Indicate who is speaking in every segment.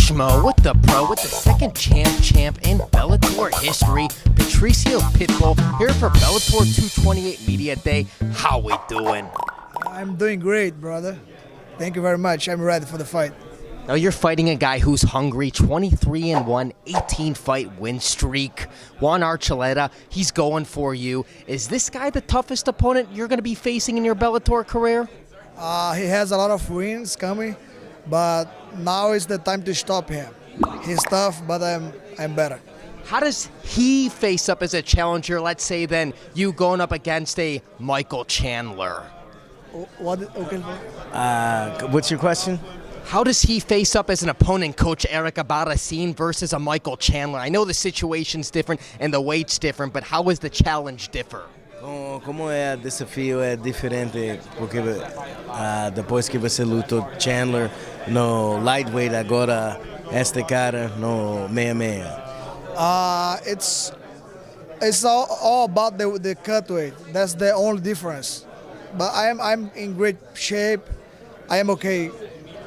Speaker 1: Schmo with the pro with the second champ in Bellator history, Patricio Pitbull, here for Bellator 228 Media Day. How we doing?
Speaker 2: I'm doing great, brother. Thank you very much. I'm ready for the fight.
Speaker 1: Now you're fighting a guy who's hungry, 23-1, 18-fight win streak. Juan Archuleta, he's going for you. Is this guy the toughest opponent you're going to be facing in your Bellator career?
Speaker 2: He has a lot of wins coming, but now is the time to stop him. He's tough, but I'm better.
Speaker 1: How does he face up as a challenger, let's say, than you going up against a Michael Chandler?
Speaker 2: What? Okay.
Speaker 3: What's your question?
Speaker 1: How does he face up as an opponent, Coach Eric Abarracin versus a Michael Chandler? I know the situation's different and the weight's different, but how is the challenge differ?
Speaker 3: Como é o desafio é diferente, porque depois que você lutou Chandler no lightweight, agora este cara no 66.
Speaker 2: It's all about the cut weight. That's the only difference. But I'm in great shape. I am okay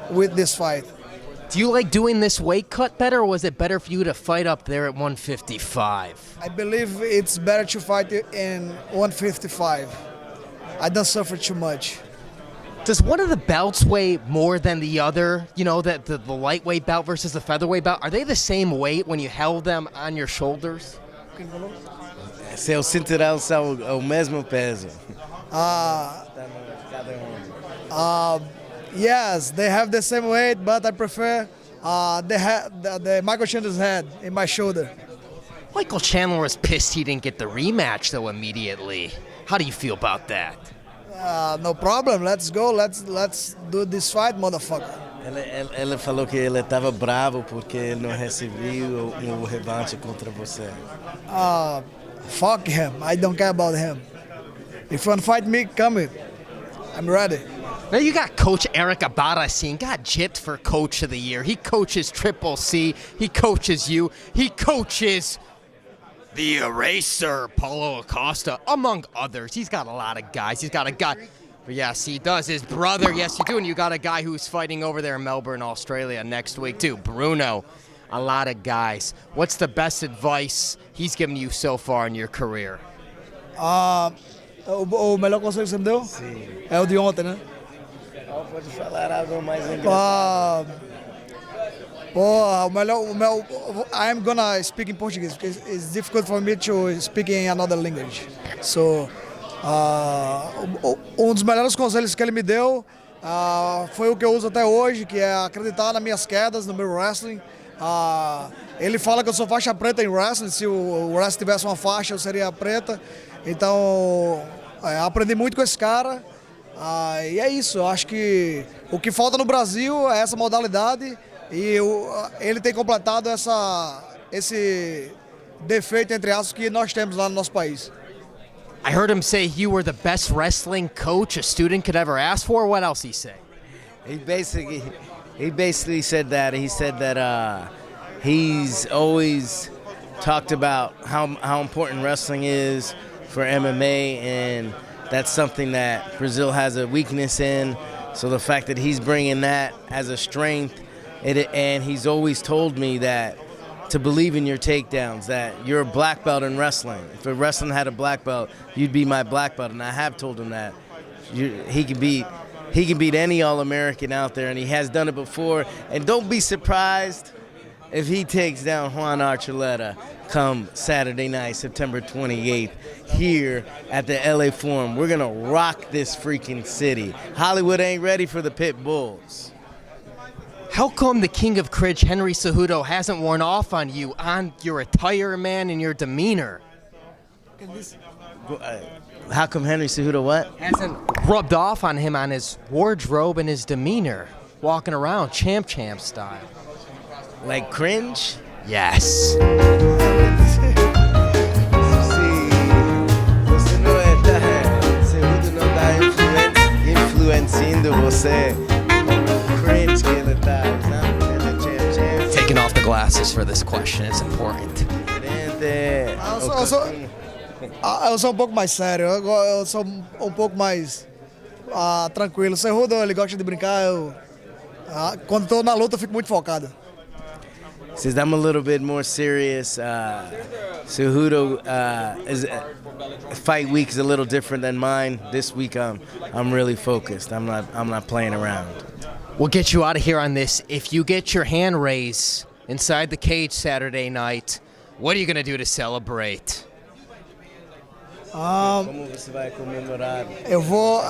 Speaker 2: with this fight.
Speaker 1: Do you like doing this weight cut better, or was it better for you to fight up there at 155?
Speaker 2: I believe it's better to fight in 155. I don't suffer too much.
Speaker 1: Does one of the belts weigh more than the other? You know, the lightweight belt versus the featherweight belt? Are they the same weight when you held them on your shoulders?
Speaker 3: Seu cinturão são o mesmo peso.
Speaker 2: Yes, they have the same weight, but I prefer the Michael Chandler's head in my shoulder.
Speaker 1: Michael Chandler was pissed he didn't get the rematch, though, immediately. How do you feel about that?
Speaker 2: No problem. Let's go. Let's do this fight, motherfucker.
Speaker 3: Ele falou que ele estava bravo porque ele não recebeu o revanche contra você.
Speaker 2: Fuck him. I don't care about him. If you want to fight me, come in. I'm ready.
Speaker 1: Now you got Coach Eric Abarracin, got gypped for Coach of the Year. He coaches Triple C. He coaches you. He coaches the Eraser, Paulo Acosta, among others. He's got a lot of guys. He's got a guy. Yes, he does. His brother, yes, you do. And you got a guy who's fighting over there in Melbourne, Australia next week, too. Bruno. A lot of guys. What's the best advice he's given you so far in your career?
Speaker 2: O melhor conselho que você me deu?
Speaker 3: Sim.
Speaker 2: É o de ontem, né?
Speaker 3: Pode falar algo mais engraçado.
Speaker 2: I'm gonna speak in Portuguese because it's difficult for me to speak in another language. So, dos melhores conselhos que ele me deu foi o que eu uso até hoje, que é acreditar nas minhas quedas, no meu wrestling. Ele fala que eu sou faixa preta em wrestling. Se o wrestling tivesse uma faixa, eu seria preta. Então, aprendi muito com esse cara. E é isso, eu acho que o que falta no Brasil é essa modalidade e ele tem completado esse defeito, entre aspas, que nós temos lá no nosso país.
Speaker 1: I heard him say you were the best wrestling coach a student could ever ask for. What else he say?
Speaker 3: He basically said that. He said that he's always talked about how important wrestling is for MMA, and that's something that Brazil has a weakness in. So the fact that he's bringing that as a strength, and he's always told me that to believe in your takedowns, that you're a black belt in wrestling. If wrestling had a black belt, you'd be my black belt, and I have told him that he can beat any All-American out there, and he has done it before. And don't be surprised if he takes down Juan Archuleta come Saturday night, September 28th, here at the LA Forum. We're gonna rock this freaking city. Hollywood ain't ready for the pit bulls.
Speaker 1: How come the king of cringe, Henry Cejudo, hasn't worn off on you, on your attire, man, and your demeanor?
Speaker 3: How come Henry Cejudo what?
Speaker 1: Hasn't rubbed off on him on his wardrobe and his demeanor, walking around champ style.
Speaker 3: Like cringe?
Speaker 1: Yes.
Speaker 3: Você não Cejudo não tá influenciando você. Cringe que ele tá usando, ele champ.
Speaker 1: Taking off the glasses for this question is important.
Speaker 2: Eu sou um pouco mais sério, eu sou um pouco mais tranquilo. O Cejudo, ele gosta de brincar, quando estou na luta eu fico muito focado.
Speaker 3: says I'm a little bit more serious. Cejudo is fight week is a little different than mine. This week I'm really focused. I'm not playing around.
Speaker 1: We'll get you out of here on this. If you get your hand raised inside the cage Saturday night, what are you going to do to celebrate?
Speaker 3: Como você vai comemorar?
Speaker 2: Eu vou.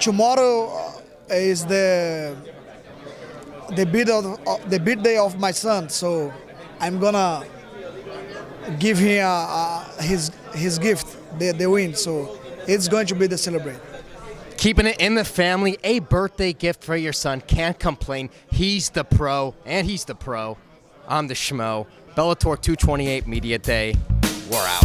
Speaker 2: Tomorrow is the birthday of my son, so I'm gonna give him his gift, the win. So it's going to be the celebration.
Speaker 1: Keeping it in the family, a birthday gift for your son. Can't complain. He's the pro, and he's the pro. I'm the Schmo. Bellator 228 Media Day. We're out.